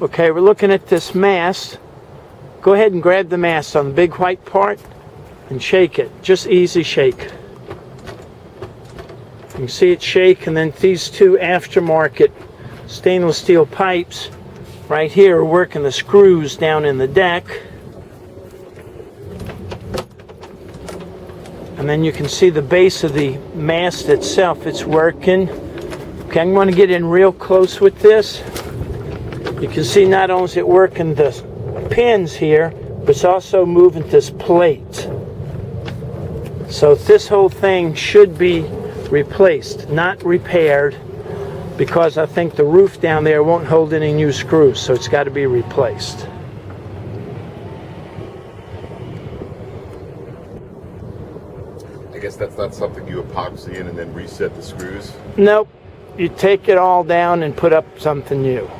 Okay, we're looking at this mast. Go ahead and grab the mast on the big white part and shake it. Just easy shake. You can see it shake, and then these two aftermarket stainless steel pipes right here are working the screws down in the deck. And then you can see the base of the mast itself, it's working. Okay, I'm going to get in real close with this. You can see not only is it working the pins here, but it's also moving this plate. So this whole thing should be replaced, not repaired, because I think the roof down there won't hold any new screws, so it's got to be replaced. I guess that's not something you epoxy in and then reset the screws? Nope. You take it all down and put up something new.